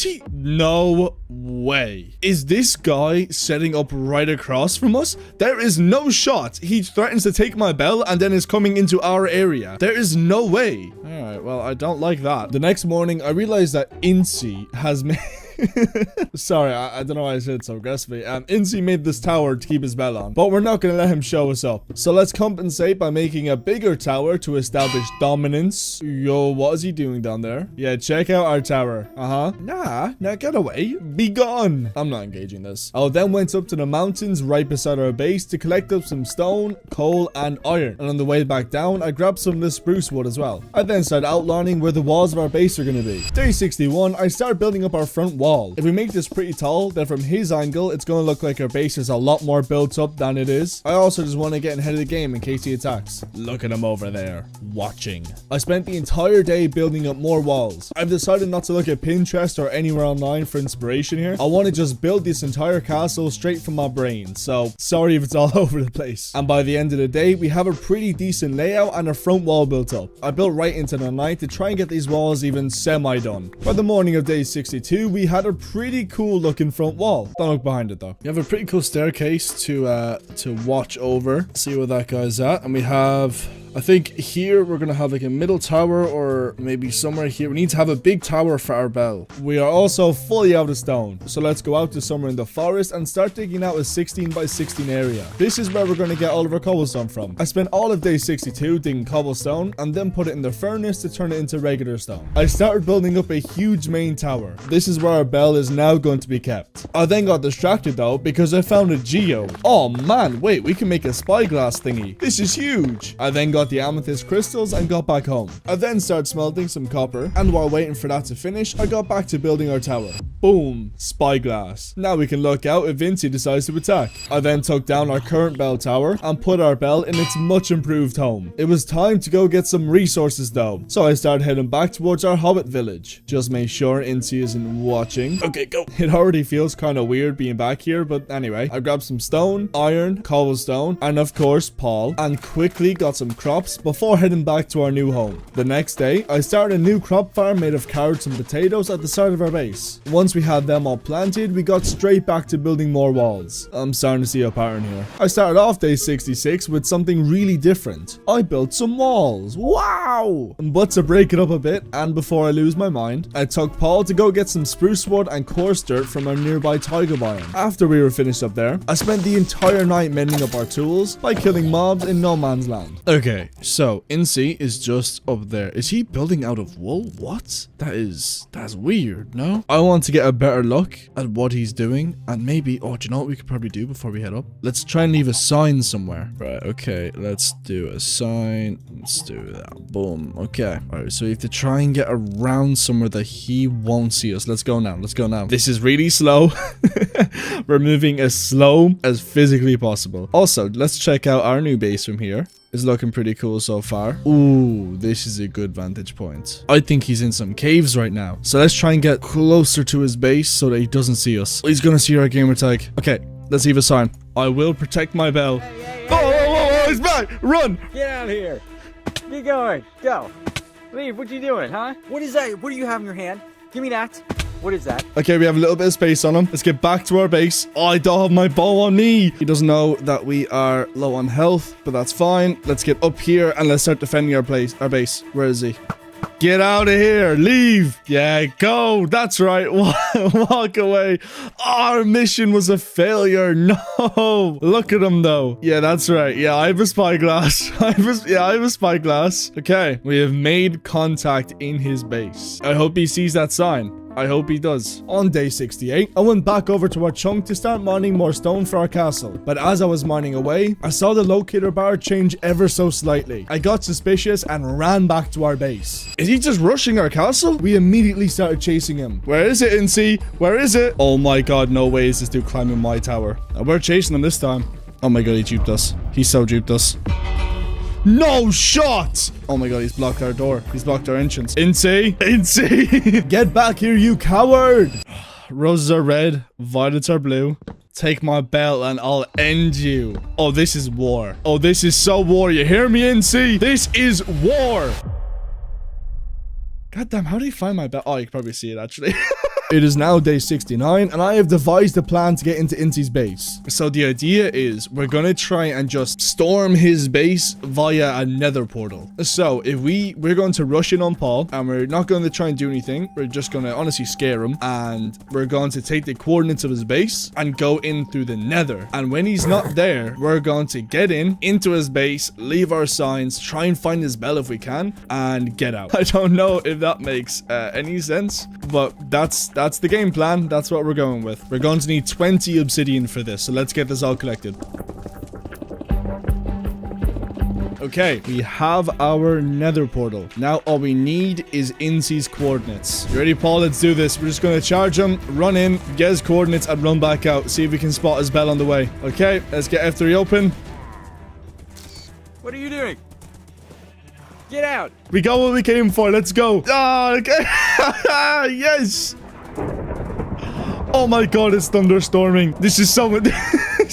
he? No way. Is this guy setting up right across from us? There is no shot. He threatens to take my bell and then is coming into our area. There is no way. Alright, well, I don't like that. The next morning, I realized that Incy has made... Sorry, I don't know why I said it so aggressively. Incy made this tower to keep his bell on, but we're not going to let him show us up. So let's compensate by making a bigger tower to establish dominance. Yo, what is he doing down there? Yeah, check out our tower. Nah, get away. Be gone. I'm not engaging this. I then went up to the mountains right beside our base to collect up some stone, coal, and iron. And on the way back down, I grabbed some of this spruce wood as well. I then started outlining where the walls of our base are going to be. Day 61, I started building up our front wall. If we make this pretty tall, then from his angle, it's going to look like our base is a lot more built up than it is. I also just want to get ahead of the game in case he attacks. Look at him over there, watching. I spent the entire day building up more walls. I've decided not to look at Pinterest or anywhere online for inspiration here. I want to just build this entire castle straight from my brain, so sorry if it's all over the place. And by the end of the day, we have a pretty decent layout and a front wall built up. I built right into the night to try and get these walls even semi-done. By the morning of day 62, we had a pretty cool looking front wall. Don't look behind it though. You have a pretty cool staircase to watch over, see where that guy's at, and we have I think here we're gonna have like a middle tower, or maybe somewhere here. We need to have a big tower for our bell. We are also fully out of stone, so let's go out to somewhere in the forest and start digging out a 16 by 16 area. This is where we're gonna get all of our cobblestone from. I spent all of day 62 digging cobblestone and then put it in the furnace to turn it into regular stone. I started building up a huge main tower. This is where our bell is now going to be kept. I then got distracted though because I found a geode. Oh man, wait, we can make a spyglass thingy. This is huge. I then got the amethyst crystals and got back home. I then started smelting some copper, and while waiting for that to finish, I got back to building our tower. Boom, spyglass. Now we can look out if Vinci decides to attack. I then took down our current bell tower and put our bell in its much improved home. It was time to go get some resources though, so I started heading back towards our hobbit village. Just make sure Incy isn't watching. Okay, go. It already feels kind of weird being back here, but anyway, I grabbed some stone, iron, cobblestone, and of course Paul, and quickly got some crops before heading back to our new home. The next day, I started a new crop farm made of carrots and potatoes at the side of our base. Once we had them all planted, we got straight back to building more walls. I'm starting to see a pattern here. I started off day 66 with something really different. I built some walls. Wow! But to break it up a bit, and before I lose my mind, I took Paul to go get some spruce wood and coarse dirt from our nearby taiga biome. After we were finished up there, I spent the entire night mending up our tools by killing mobs in no man's land. Okay, so Incy is just up there. Is he building out of wool? What? That's weird, no? I want to get a better look at what he's doing, and maybe, oh, do you know what we could probably do before we head up? Let's try and leave a sign somewhere. Right, okay, let's do a sign. Let's do that. Boom. Okay. All right, so we have to try and get around somewhere that he won't see us. Let's go now. Let's go now. This is really slow. We're moving as slow as physically possible. Also, let's check out our new base from here. It's looking pretty cool so far. Ooh, this is a good vantage point. I think he's in some caves right now. So let's try and get closer to his base so that he doesn't see us. He's gonna see our gamer tag. Okay, let's leave a sign. I will protect my bell. Oh, he's back! Run! Get out of here. Get going. Go. Leave. What you doing, huh? What is that? What do you have in your hand? Give me that. What is that? Okay, we have a little bit of space on him. Let's get back to our base. Oh, I don't have my bow on me. He doesn't know that we are low on health, but that's fine. Let's get up here and let's start defending our base. Where is he? Get out of here. Leave. Yeah, go. That's right. Walk away. Our mission was a failure. No. Look at him, though. Yeah, that's right. Yeah, I have a spyglass. I have a spyglass. Okay, we have made contact in his base. I hope he sees that sign. I hope he does. On day 68, I went back over to our chunk to start mining more stone for our castle. But as I was mining away, I saw the locator bar change ever so slightly. I got suspicious and ran back to our base. Is he just rushing our castle? We immediately started chasing him. Where is it, Incy? Where is it? Oh my god, no way is this dude climbing my tower. We're chasing him this time. Oh my god, he duped us. He so duped us. No shot! Oh my god, he's blocked our door. He's blocked our entrance. Incy! Incy! Get back here, you coward! Roses are red, violets are blue. Take my bell and I'll end you. Oh, this is war. Oh, this is so war. You hear me, Incy? This is war! God damn, how did he find my bell? Oh, you can probably see it, actually. It is now day 69, and I have devised a plan to get into Incy's base. So the idea is we're going to try and just storm his base via a nether portal. So if we're going to rush in on Paul, and we're not going to try and do anything. We're just going to honestly scare him, and we're going to take the coordinates of his base and go in through the nether. And when he's not there, we're going to get into his base, leave our signs, try and find his bell if we can, and get out. I don't know if that makes any sense, but that's the game plan. That's what we're going with. We're going to need 20 obsidian for this, so let's get this all collected. Okay, we have our nether portal. Now all we need is Incy's coordinates. You ready, Paul? Let's do this. We're just going to charge him, run in, get his coordinates, and run back out. See if we can spot his bell on the way. Okay, let's get F3 open. What are you doing? Get out. We got what we came for. Let's go. Ah, okay. Yes. Oh my god, it's thunderstorming. This is so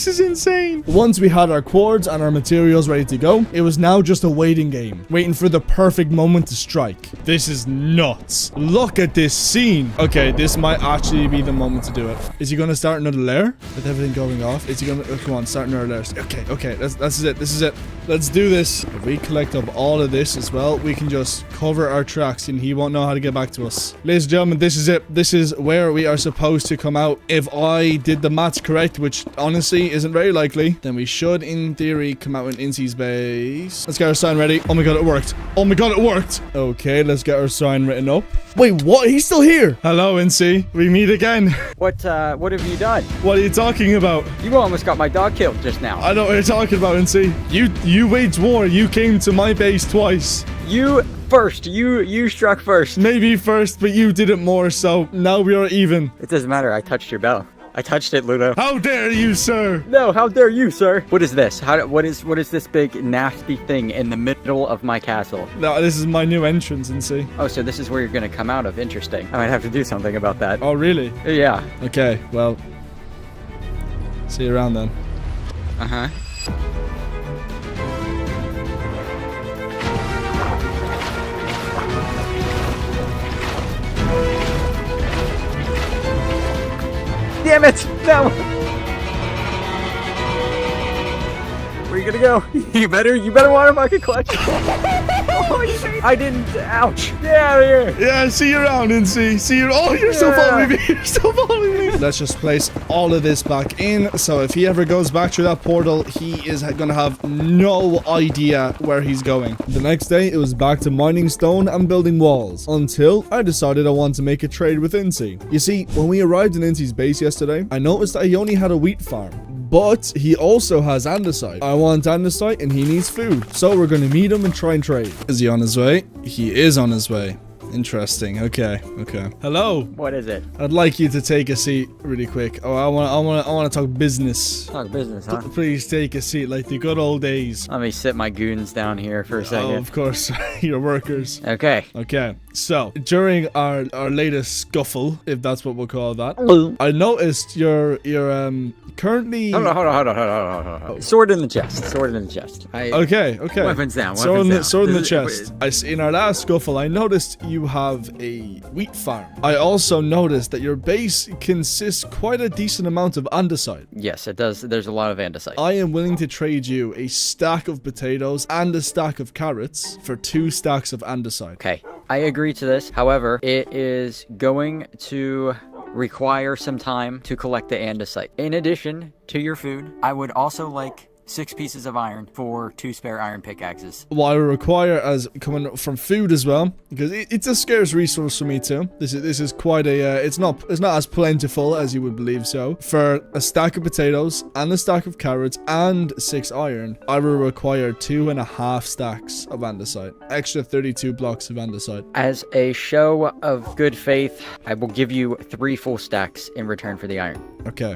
This is insane. Once we had our quartz and our materials ready to go, it was now just a waiting game, waiting for the perfect moment to strike. This is nuts. Look at this scene. Okay, this might actually be the moment to do it. Is he going to start another lair with everything going off? Is he going to... come on, start another lair. Okay, this is it. This is it. Let's do this. If we collect up all of this as well, we can just cover our tracks and he won't know how to get back to us. Ladies and gentlemen, this is it. This is where we are supposed to come out. If I did the maths correct, which honestly isn't very likely, then we should in theory come out in Incy's base. Let's get our sign ready. Oh my god, it worked. Oh my god, it worked. Okay, let's get our sign written up. Wait, what? He's still here. Hello, Incy. We meet again. What have you done? What are you talking about? You almost got my dog killed just now. I know what you're talking about, Incy. You waged war. You came to my base twice. You first. You struck first. Maybe first, but you did it more, so now we are even. It doesn't matter. I touched your bell. I touched it, Ludo. How dare you, sir? No, how dare you, sir? What is this? What is this big nasty thing in the middle of my castle? No, this is my new entrance, Incy. Oh, so this is where you're gonna come out of. Interesting. I might have to do something about that. Oh, really? Yeah. Okay, well, see you around then. Uh-huh. Damn it! No! Where are you gonna go? You better water bucket clutch. I didn't. Ouch! Get out of here! Yeah, see you around, Incy. See you. Oh, you're still following me. You're still following me. Let's just place all of this back in. So if he ever goes back through that portal, he is gonna have no idea where he's going. The next day, it was back to mining stone and building walls until I decided I wanted to make a trade with Incy. You see, when we arrived in Incy's base yesterday, I noticed that he only had a wheat farm. But he also has andesite. I want andesite and he needs food. So we're going to meet him and try and trade. Is he on his way? He is on his way. Interesting. Okay. Hello. What is it? I'd like you to take a seat really quick. Oh, I want to talk business. Talk business, huh? Please take a seat like the good old days. Let me sit my goons down here for a second. Oh, of course. Your workers. Okay. Okay. So, during our latest scuffle, if that's what we'll call that, I noticed you're currently... Hold on. Sword in the chest. Okay. Weapons down. Sword in the chest. In our last scuffle, I noticed you have a wheat farm. I also noticed that your base consists quite a decent amount of andesite. Yes, it does. There's a lot of andesite. I am willing to trade you a stack of potatoes and a stack of carrots for 2 stacks of andesite. Okay, I agree to this. However, it is going to require some time to collect the andesite. In addition to your food, I would also like 6 pieces of iron for 2 spare iron pickaxes. What I require as coming from food as well, because it's a scarce resource for me too. This is quite a it's not as plentiful as you would believe. So for a stack of potatoes and a stack of carrots and 6 iron, I will require 2.5 stacks of andesite, extra 32 blocks of andesite. As a show of good faith, I will give you 3 full stacks in return for the iron. Okay.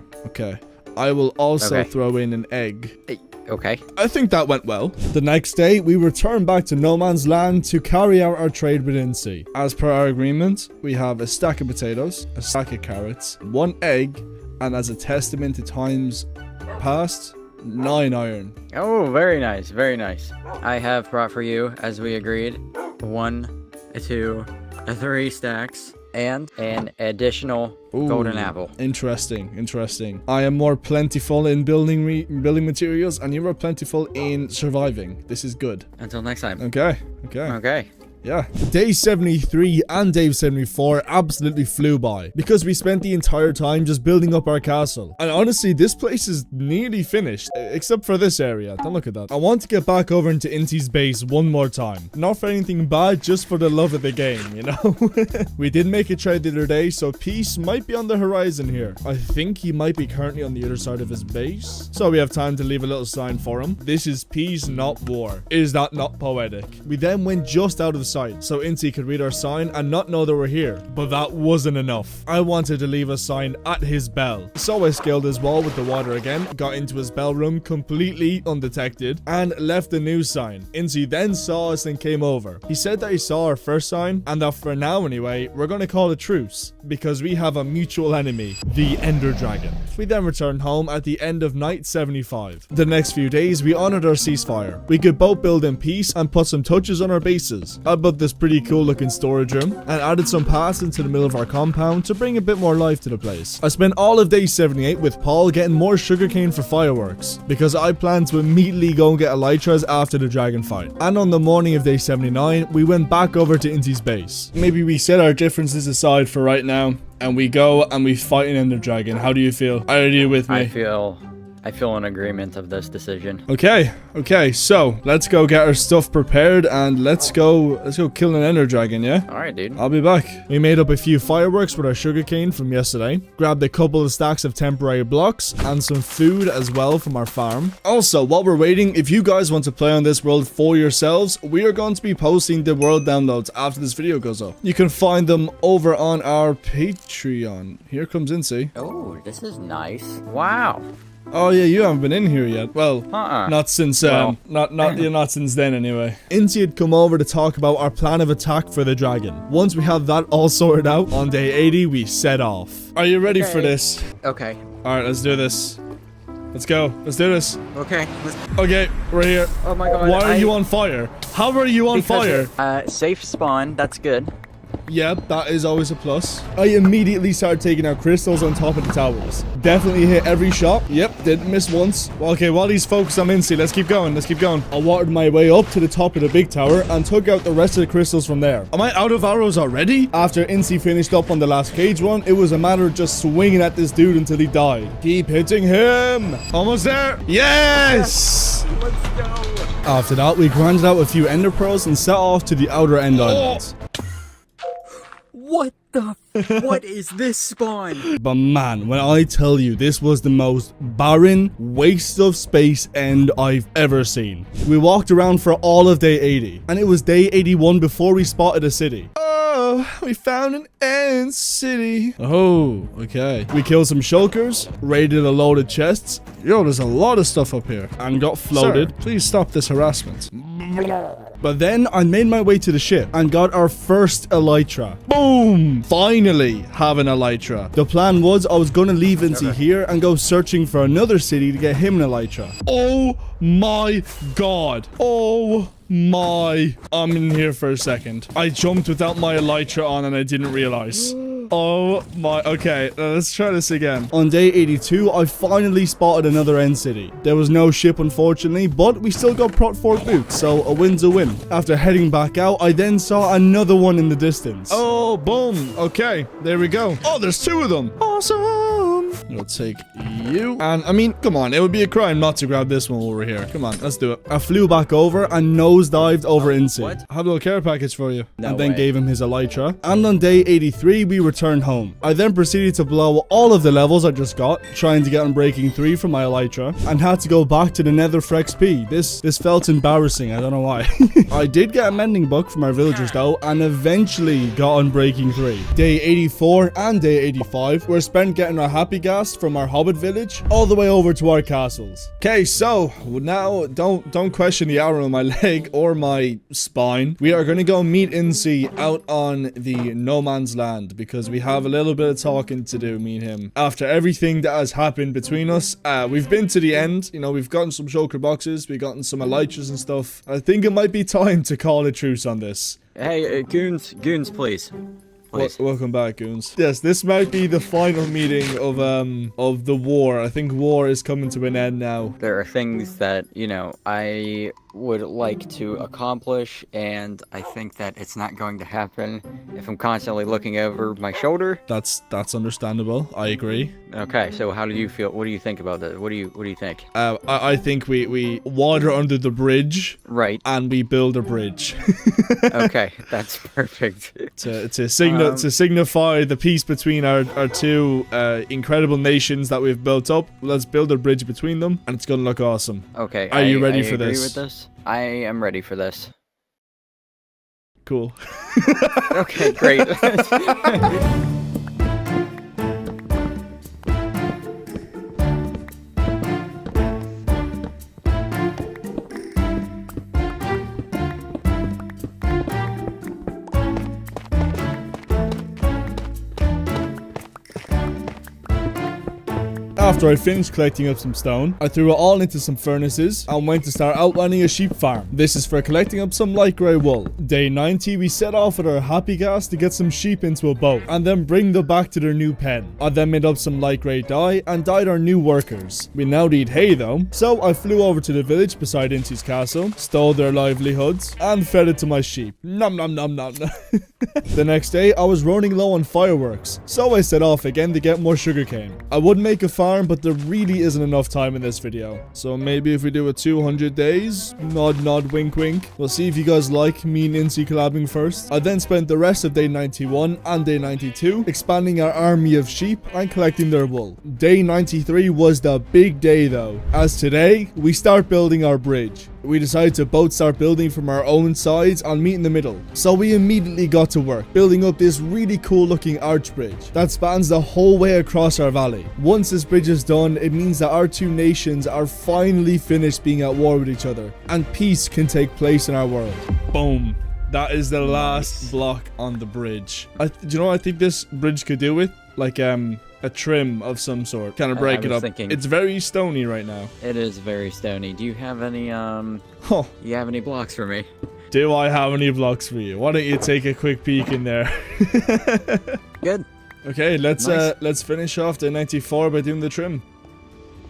I will also throw in an egg. Okay. I think that went well. The next day, we returned back to No Man's Land to carry out our trade with Incy. As per our agreement, we have a stack of potatoes, a stack of carrots, 1 egg, and as a testament to times past, 9 iron. Oh, very nice. I have brought for you, as we agreed, 1, 2, 3 stacks. And an additional golden apple. Interesting. I am more plentiful in building materials, and you are plentiful in surviving. This is good. Until next time. Okay. Yeah. Day 73 and day 74 absolutely flew by because we spent the entire time just building up our castle. And honestly, this place is nearly finished, except for this area. Don't look at that. I want to get back over into Incy's base one more time. Not for anything bad, just for the love of the game, you know? We did make a trade the other day, so peace might be on the horizon here. I think he might be currently on the other side of his base, so we have time to leave a little sign for him. This is peace, not war. Is that not poetic? We then went just out of sight so Incy could read our sign and not know that we're here. But that wasn't enough. I wanted to leave a sign at his bell. So I scaled his wall with the water again, got into his bell room completely undetected, and left the news sign. Incy then saw us and came over. He said that he saw our first sign, and that for now anyway, we're going to call a truce, because we have a mutual enemy, the Ender Dragon. We then returned home at the end of night 75. The next few days, we honored our ceasefire. We could both build in peace and put some touches on our bases. I built this pretty cool looking storage room, and added some paths into the middle of our compound to bring a bit more life to the place. I spent all of day 78 with Paul getting more sugarcane for fireworks, because I planned to immediately go and get elytras after the dragon fight. And on the morning of day 79, we went back over to Incy's base. Maybe we set our differences aside for right now, and we go and we fight an ender dragon. How do you feel? Are you with me? I feel in agreement of this decision. Okay, so let's go get our stuff prepared and let's go kill an ender dragon, yeah? Alright, dude. I'll be back. We made up a few fireworks with our sugarcane from yesterday, grabbed a couple of stacks of temporary blocks, and some food as well from our farm. Also, while we're waiting, if you guys want to play on this world for yourselves, we are going to be posting the world downloads after this video goes up. You can find them over on our Patreon. Here comes Incy. Oh, this is nice. Wow. Oh yeah, you haven't been in here yet. Well, not since not since then anyway. Incy had come over to talk about our plan of attack for the dragon. Once we had that all sorted out, on day 80 we set off. Are you ready for this? Okay. All right, let's do this. Let's go. Let's do this. Okay. Okay, we're here. Oh my god. Why are you on fire? How are you on fire? Safe spawn. That's good. Yep, that is always a plus. I immediately started taking out crystals on top of the towers. Definitely hit every shot. Yep, didn't miss once. Well, okay, while he's focused on Incy, let's keep going. I watered my way up to the top of the big tower and took out the rest of the crystals from there. Am I out of arrows already? After Incy finished up on the last cage one, it was a matter of just swinging at this dude until he died. Keep hitting him. Almost there. Yes! Let's go. After that, we grinded out a few ender pearls and set off to the outer end islands. What the what is this spawn? But man, when I tell you this was the most barren waste of space end I've ever seen. We walked around for all of day 80, and it was day 81 before we spotted a city. Oh, we found an end city. Oh, okay. We killed some shulkers, raided a load of chests. Yo, there's a lot of stuff up here. And got floated. Sir, please stop this harassment. But then I made my way to the ship and got our first elytra. Boom! Finally have an elytra. The plan was I was going to leave Incy here and go searching for another city to get him an elytra. Oh my god. Oh my. I'm in here for a second. I jumped without my elytra on and I didn't realize. Oh my. Okay, let's try this again. On day 82, I finally spotted another end city. There was no ship, unfortunately, but we still got prot 4 boots, so a win's a win. After heading back out, I then saw another one in the distance. Oh, boom. Okay, there we go. Oh, there's 2 of them. Awesome. I'll take you. And I mean, come on, it would be a crime not to grab this one over here. Come on, let's do it. I flew back over and nosedived over Incy. I have a little care package for you. And then gave him his elytra. And on day 83, we returned home. I then proceeded to blow all of the levels I just got, trying to get Unbreaking 3 from my elytra, and had to go back to the Nether for XP. This felt embarrassing, I don't know why. I did get a mending book from our villagers though, and eventually got Unbreaking 3. Day 84 and day 85 were spent getting our happy gas from our hobbit village all the way over to our castles. Okay, so now don't question the arrow in my leg or my spine. We are going to go meet Incy out on the no man's land because we have a little bit of talking to do, me and him. After everything that has happened between us, we've been to the end. You know, we've gotten some shulker boxes, we've gotten some elytras and stuff. I think it might be time to call a truce on this. Hey, goons, please. Welcome back, goons. Yes, this might be the final meeting of the war. I think war is coming to an end now. There are things that, you know, I would like to accomplish, and I think that it's not going to happen if I'm constantly looking over my shoulder. That's understandable. I agree. Okay, so how do you feel? What do you think about that? What do you think? I think we water under the bridge, right, and we build a bridge. Okay, that's perfect. to signify the peace between our 2 incredible nations that we've built up. Let's build a bridge between them, and it's gonna look awesome. Okay, are you ready for this? this? I am ready for this. cool. Okay, great. After I finished collecting up some stone, I threw it all into some furnaces and went to start outlining a sheep farm. This is for collecting up some light grey wool. Day 90, we set off with our happy gas to get some sheep into a boat and then bring them back to their new pen. I then made up some light grey dye and dyed our new workers. We now need hay though, so I flew over to the village beside Inti's castle, stole their livelihoods, and fed it to my sheep. Nom nom nom nom nom. The next day, I was running low on fireworks, so I set off again to get more sugarcane. I would make a farm, but there really isn't enough time in this video. So maybe if we do a 200 days, nod nod wink wink. We'll see if you guys like me and Inti collabing first. I then spent the rest of day 91 and day 92 expanding our army of sheep and collecting their wool. Day 93 was the big day though, as today we start building our bridge. We decided to both start building from our own sides and meet in the middle. So we immediately got to work, building up this really cool looking arch bridge that spans the whole way across our valley. Once this bridge is done, it means that our two nations are finally finished being at war with each other, and peace can take place in our world. Boom. That is the last block on the bridge. Do you know what I think this bridge could do with? Like, a trim of some sort. Kind of break it up. Thinking. It's very stony right now. It is very stony. Do you have any, you have any blocks for me? Do I have any blocks for you? Why don't you take a quick peek in there? Good. Okay, let's Nice. finish off day 94 by doing the trim.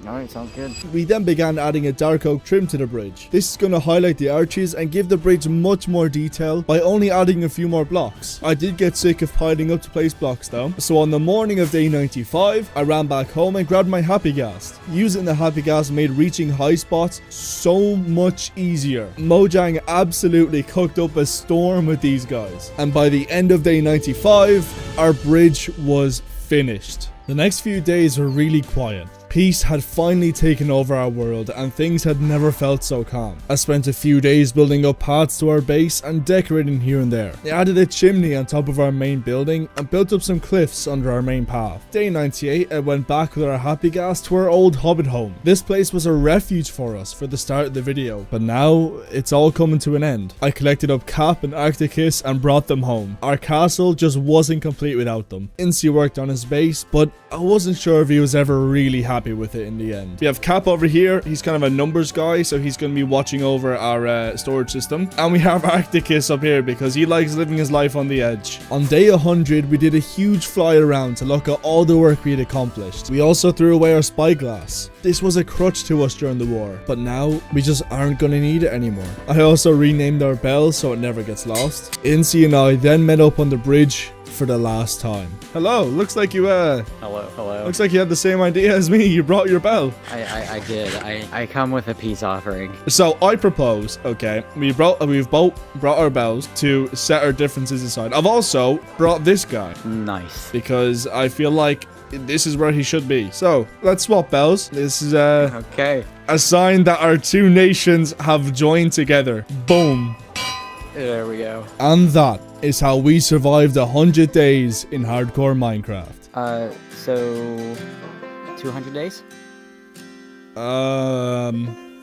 Alright, sounds good. We then began adding a dark oak trim to the bridge. This is going to highlight the arches and give the bridge much more detail by only adding a few more blocks. I did get sick of piling up to place blocks though, so on the morning of day 95, I ran back home and grabbed my happy gas. Using the happy gas made reaching high spots so much easier. Mojang absolutely cooked up a storm with these guys, and by the end of day 95, our bridge was finished. The next few days were really quiet. Peace had finally taken over our world and things had never felt so calm. I spent a few days building up paths to our base and decorating here and there. I added a chimney on top of our main building and built up some cliffs under our main path. Day 98, I went back with our happy gas to our old hobbit home. This place was a refuge for us for the start of the video, but now it's all coming to an end. I collected up Cap and Arcticus and brought them home. Our castle just wasn't complete without them. Incy worked on his base, but I wasn't sure if he was ever really happy with it in the end. We have Cap over here. He's kind of a numbers guy, so he's going to be watching over our storage system. And we have Arcticus up here because he likes living his life on the edge. On day 100, we did a huge fly around to look at all the work we had accomplished. We also threw away our spyglass. This was a crutch to us during the war, but now we just aren't going to need it anymore. I also renamed our bell so it never gets lost. Incy and I then met up on the bridge for the last time. Hello, looks like you Hello. looks like you had the same idea as me. You brought your bell. I did. I come with a peace offering. So I propose, okay, we've both brought our bells to set our differences aside. I've also brought this guy Nice. because I feel like this is where he should be. So let's swap bells. This is Okay. a sign that our two nations have joined together. Boom. There we go. And that is how we survived 100 days in hardcore Minecraft. So 200 days?